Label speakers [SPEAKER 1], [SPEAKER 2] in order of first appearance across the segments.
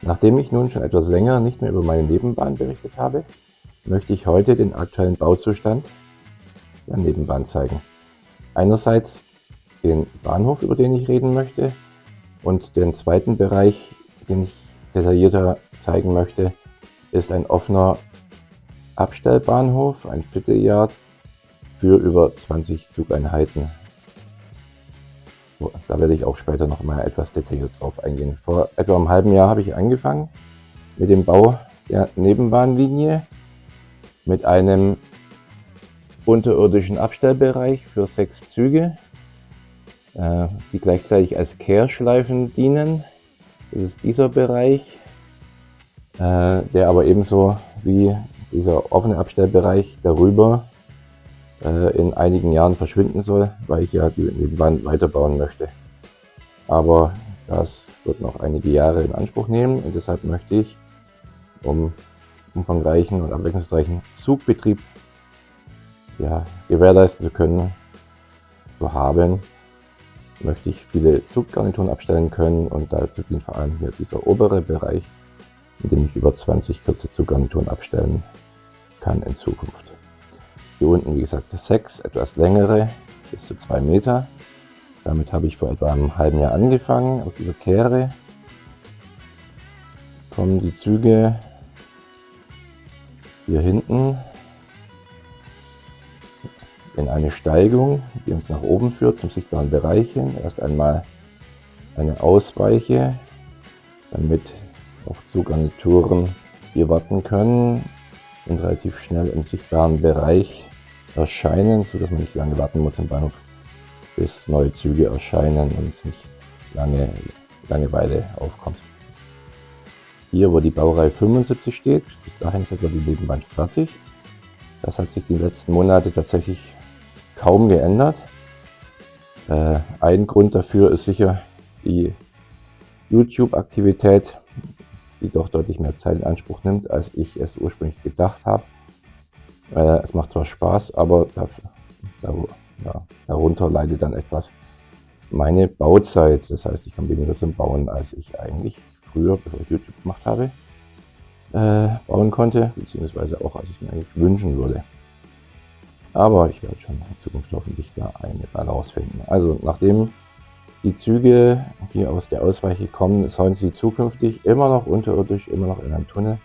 [SPEAKER 1] Nachdem ich nun schon etwas länger nicht mehr über meine Nebenbahn berichtet habe, möchte ich heute den aktuellen Bauzustand der Nebenbahn zeigen. Einerseits den Bahnhof, über den ich reden möchte, und den zweiten Bereich, den ich detaillierter zeigen möchte, ist ein offener Abstellbahnhof, ein Vierteljard für über 20 Zugeinheiten. Da werde ich auch später noch mal etwas detailliert drauf eingehen. Vor etwa einem halben Jahr habe ich angefangen mit dem Bau der Nebenbahnlinie mit einem unterirdischen Abstellbereich für 6 Züge, die gleichzeitig als Kehrschleifen dienen. Das ist dieser Bereich, der aber ebenso wie dieser offene Abstellbereich darüber in einigen Jahren verschwinden soll, weil ich ja die Nebenbahn weiterbauen möchte. Aber das wird noch einige Jahre in Anspruch nehmen und deshalb möchte ich, um umfangreichen und abwechslungsreichen Zugbetrieb gewährleisten zu können, möchte ich viele Zuggarnituren abstellen können und dazu dient vor allem hier dieser obere Bereich, in dem ich über 20 kurze Zuggarnituren abstellen kann in Zukunft. Hier unten, wie gesagt, 6 etwas längere, bis zu 2 Meter. Damit habe ich vor etwa einem halben Jahr angefangen. Aus dieser Kehre kommen die Züge hier hinten in eine Steigung, die uns nach oben führt zum sichtbaren Bereich hin. Erst einmal eine Ausweiche, damit auch Zuggarnituren hier warten können und relativ schnell im sichtbaren Bereich erscheinen, sodass man nicht lange warten muss im Bahnhof, bis neue Züge erscheinen und es nicht Langeweile aufkommt. Hier, wo die Baureihe 75 steht, bis dahin ist etwa die Nebenbahn fertig. Das hat sich die letzten Monate tatsächlich kaum geändert. Ein Grund dafür ist sicher die YouTube-Aktivität, die doch deutlich mehr Zeit in Anspruch nimmt, als ich es ursprünglich gedacht habe. Es macht zwar Spaß, aber darunter leidet dann etwas meine Bauzeit. Das heißt, ich komme weniger zum Bauen, als ich eigentlich früher, bevor ich YouTube gemacht habe, bauen konnte, beziehungsweise auch, als ich mir eigentlich wünschen würde. Aber ich werde schon in Zukunft hoffentlich da eine Balance finden. Also, nachdem die Züge hier aus der Ausweiche kommen, sollen sie zukünftig immer noch unterirdisch, immer noch in einem Tunnel,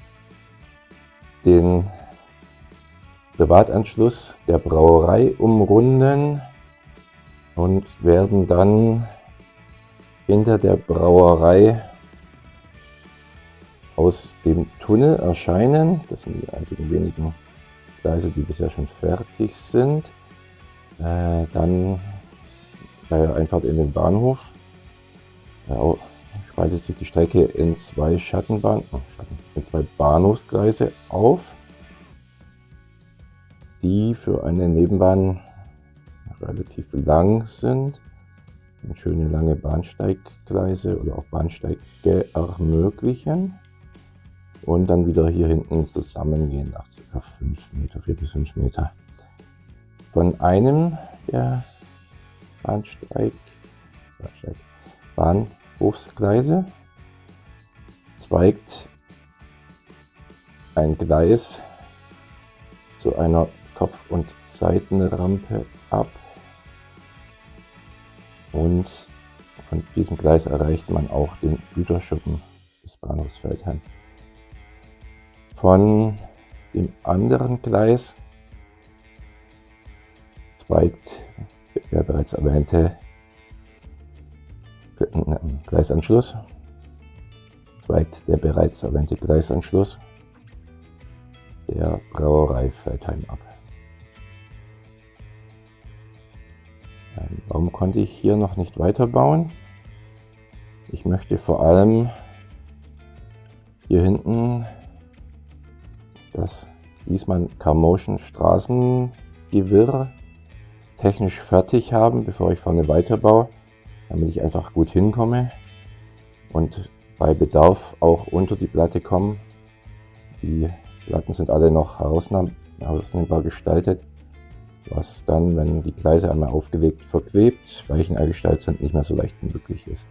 [SPEAKER 1] den Privatanschluss der Brauerei umrunden und werden dann hinter der Brauerei aus dem Tunnel erscheinen. Das sind die einzigen wenigen Gleise, die bisher schon fertig sind. Dann bei der Einfahrt in den Bahnhof spaltet sich die Strecke in zwei in zwei Bahnhofsgleise auf, die für eine Nebenbahn relativ lang sind und schöne lange Bahnsteiggleise oder auch Bahnsteige ermöglichen und dann wieder hier hinten zusammengehen nach ca. 5 Meter, 4 bis 5 Meter. Von einem der Bahnhofsgleise zweigt ein Gleis zu einer Kopf- und Seitenrampe ab und von diesem Gleis erreicht man auch den Güterschuppen des Bahnhofs Veltheim. Von dem anderen Gleis zweigt der bereits erwähnte Gleisanschluss der Brauerei Veltheim ab. Warum konnte ich hier noch nicht weiterbauen? Ich möchte vor allem hier hinten das Wiesmann-Carmotion Straßengewirr technisch fertig haben, bevor ich vorne weiterbaue, damit ich einfach gut hinkomme und bei Bedarf auch unter die Platte komme. Die Platten sind alle noch herausnehmbar gestaltet, was dann, wenn die Gleise einmal aufgelegt verklebt, Weichen eingestellt sind, nicht mehr so leicht möglich ist.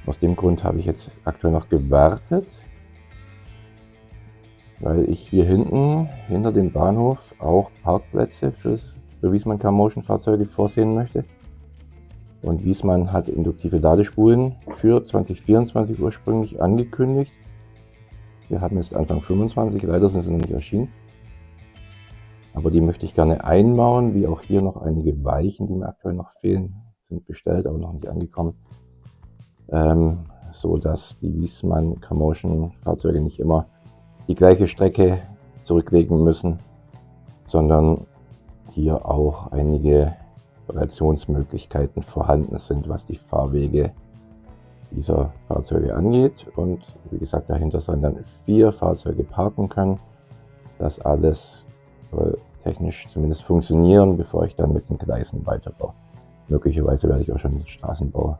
[SPEAKER 1] Aus dem Grund habe ich jetzt aktuell noch gewartet, weil ich hier hinten, hinter dem Bahnhof, auch Parkplätze für Wiesmann Carmotion Fahrzeuge vorsehen möchte. Und Wiesmann hat induktive Ladespulen für 2024 ursprünglich angekündigt. Wir haben jetzt Anfang 25, leider sind sie noch nicht erschienen. Aber die möchte ich gerne einbauen, wie auch hier noch einige Weichen, die mir aktuell noch fehlen, sind bestellt, aber noch nicht angekommen. So dass die Wiesmann Carmotion Fahrzeuge nicht immer die gleiche Strecke zurücklegen müssen, sondern hier auch einige Variationsmöglichkeiten vorhanden sind, was die Fahrwege dieser Fahrzeuge angeht. Und wie gesagt, dahinter sollen dann 4 Fahrzeuge parken können. Das alles soll technisch zumindest funktionieren, bevor ich dann mit den Gleisen weiterbaue. Möglicherweise werde ich auch schon den Straßenbau,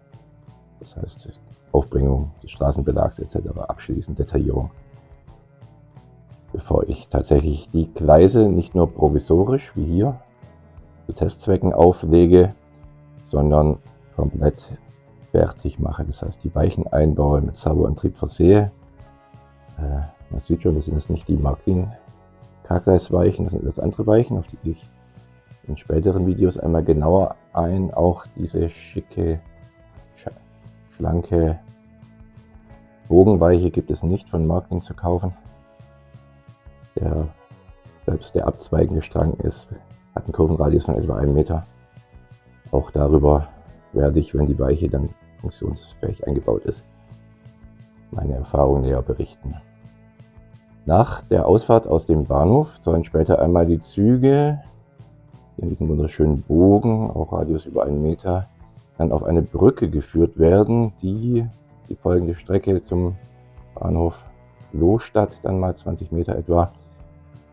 [SPEAKER 1] das heißt Aufbringung des Straßenbelags etc. abschließen, Detaillierung, bevor ich tatsächlich die Gleise nicht nur provisorisch wie hier zu Testzwecken auflege, sondern komplett fertig mache. Das heißt, die Weichen einbaue, mit Servoantrieb versehe. Man sieht schon, das sind jetzt nicht die Märklin K-Gleisweichen, das sind das andere Weichen, auf die gehe ich in späteren Videos einmal genauer ein. Auch diese schicke, schlanke Bogenweiche gibt es nicht von Märklin zu kaufen. Selbst der abzweigende Strang hat einen Kurvenradius von etwa 1 Meter. Auch darüber werde ich, wenn die Weiche dann funktionsfähig eingebaut ist, meine Erfahrungen näher berichten. Nach der Ausfahrt aus dem Bahnhof sollen später einmal die Züge in diesem wunderschönen Bogen, auch Radius über 1 Meter, dann auf eine Brücke geführt werden, die die folgende Strecke zum Bahnhof Lohstadt, dann mal 20 Meter etwa,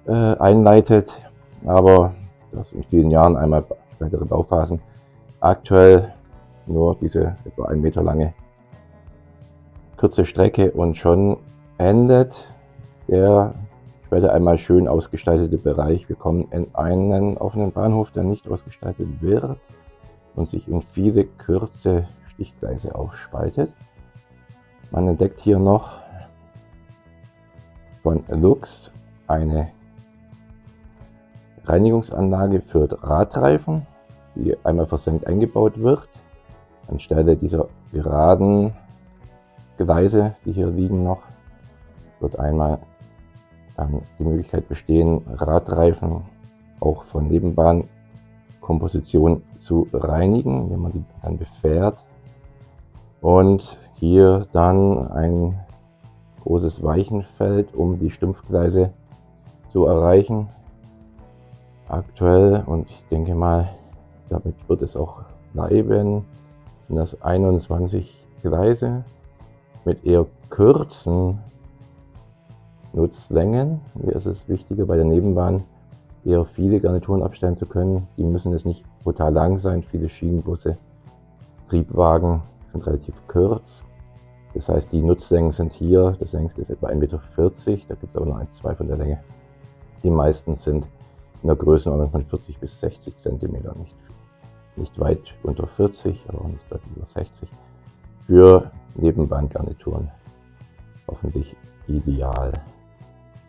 [SPEAKER 1] einleitet. Aber das in vielen Jahren, einmal spätere Bauphasen. Aktuell nur diese etwa 1 Meter lange kurze Strecke und schon endet der später einmal schön ausgestaltete Bereich. Wir kommen in einen offenen Bahnhof, der nicht ausgestaltet wird und sich in viele kurze Stichgleise aufspaltet. Man entdeckt hier noch von Lux eine Reinigungsanlage für Radreifen, die einmal versenkt eingebaut wird. Anstelle dieser geraden Gleise, die hier liegen noch, wird einmal die Möglichkeit bestehen, Radreifen auch von Nebenbahnkomposition zu reinigen, wenn man die dann befährt. Und hier dann ein großes Weichenfeld, um die Stumpfgleise zu erreichen. Aktuell, und ich denke mal, damit wird es auch bleiben, sind das 21 Gleise mit eher kurzen Nutzlängen. Hier ist es wichtiger, bei der Nebenbahn eher viele Garnituren abstellen zu können. Die müssen jetzt nicht brutal lang sein. Viele Schienenbusse, Triebwagen sind relativ kurz. Das heißt, die Nutzlängen sind hier, das längste ist etwa 1,40 Meter, da gibt es aber nur 1,2 von der Länge. Die meisten sind in der Größenordnung von 40 bis 60 cm, nicht weit unter 40, aber auch nicht deutlich über 60. Für Nebenbahngarnituren hoffentlich ideal.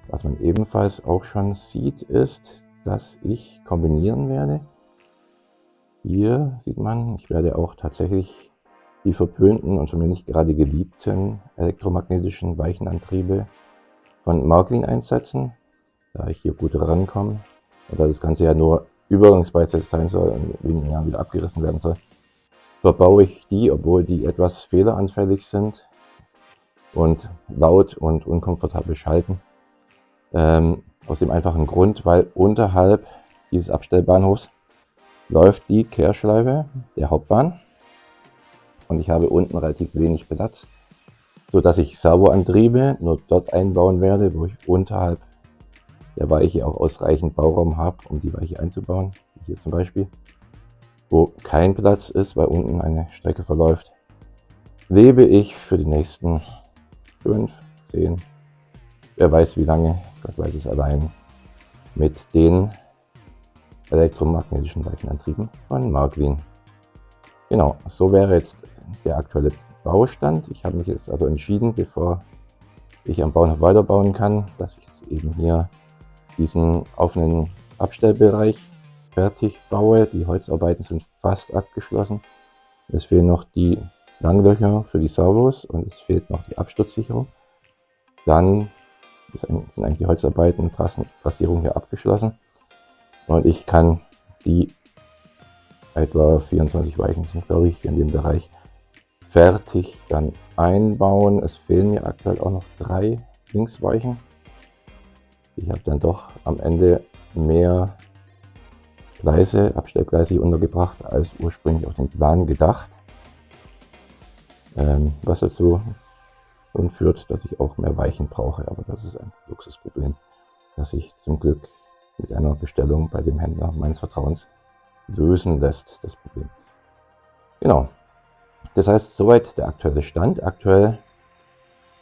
[SPEAKER 1] Was man ebenfalls auch schon sieht, ist, dass ich kombinieren werde. Hier sieht man, ich werde auch tatsächlich die verpönten und von mir nicht gerade geliebten elektromagnetischen Weichenantriebe von Märklin einsetzen, da ich hier gut rankomme und da das Ganze ja nur übergangsweise sein soll und in wenigen Jahren wieder abgerissen werden soll, verbaue ich die, obwohl die etwas fehleranfällig sind und laut und unkomfortabel schalten. Aus dem einfachen Grund, weil unterhalb dieses Abstellbahnhofs läuft die Kehrschleife der Hauptbahn und ich habe unten relativ wenig Platz, sodass ich Servoantriebe nur dort einbauen werde, wo ich unterhalb der Weiche auch ausreichend Bauraum habe, um die Weiche einzubauen, wie hier zum Beispiel, wo kein Platz ist, weil unten eine Strecke verläuft, lebe ich für die nächsten 5, 10, wer weiß wie lange, Gott weiß es allein, mit den elektromagnetischen Weichenantrieben von Märklin. Genau, so wäre jetzt der aktuelle Baustand. Ich habe mich jetzt also entschieden, bevor ich am Bauernhof weiterbauen kann, dass ich jetzt eben hier diesen offenen Abstellbereich fertig baue. Die Holzarbeiten sind fast abgeschlossen. Es fehlen noch die Langlöcher für die Servos und es fehlt noch die Absturzsicherung. Dann sind eigentlich die Holzarbeiten, Trassierung hier abgeschlossen und ich kann die etwa 24 Weichen sind, glaube ich, in dem Bereich fertig dann einbauen. Es fehlen mir aktuell auch noch 3 Linksweichen. Ich habe dann doch am Ende mehr Gleise, Abstellgleise hier untergebracht, als ursprünglich auf den Plan gedacht. Was dazu führt, dass ich auch mehr Weichen brauche, aber das ist ein Luxusproblem, das sich zum Glück mit einer Bestellung bei dem Händler meines Vertrauens lösen lässt, das Problem. Genau. Das heißt, soweit der aktuelle Stand. Aktuell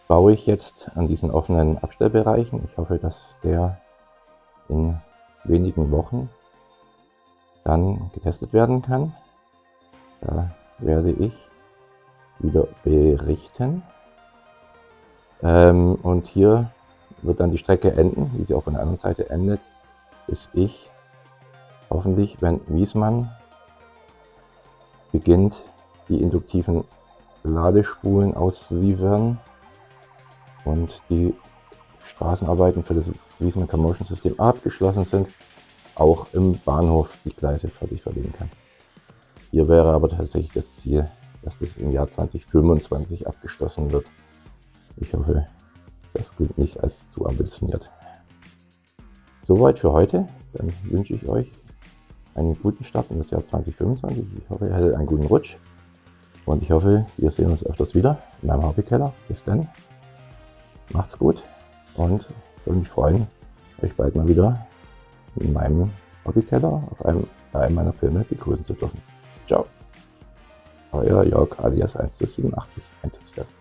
[SPEAKER 1] baue ich jetzt an diesen offenen Abstellbereichen. Ich hoffe, dass der in wenigen Wochen dann getestet werden kann. Da werde ich wieder berichten. Und hier wird dann die Strecke enden, wie sie auch von der anderen Seite endet, bis ich hoffentlich, wenn Wiesmann beginnt, die induktiven Ladespulen auszuliefern und die Straßenarbeiten für das Wiesmann Commotion System abgeschlossen sind, auch im Bahnhof die Gleise fertig verlegen kann. Hier wäre aber tatsächlich das Ziel, dass das im Jahr 2025 abgeschlossen wird. Ich hoffe, das klingt nicht als zu ambitioniert. Soweit für heute. Dann wünsche ich euch einen guten Start in das Jahr 2025. Ich hoffe, ihr hattet einen guten Rutsch. Und ich hoffe, wir sehen uns öfters wieder in meinem Hobbykeller. Bis dann. Macht's gut. Und ich würde mich freuen, euch bald mal wieder in meinem Hobbykeller auf einem meiner Filme begrüßen zu dürfen. Ciao. Euer Jörg alias 1:87 Enthusiast.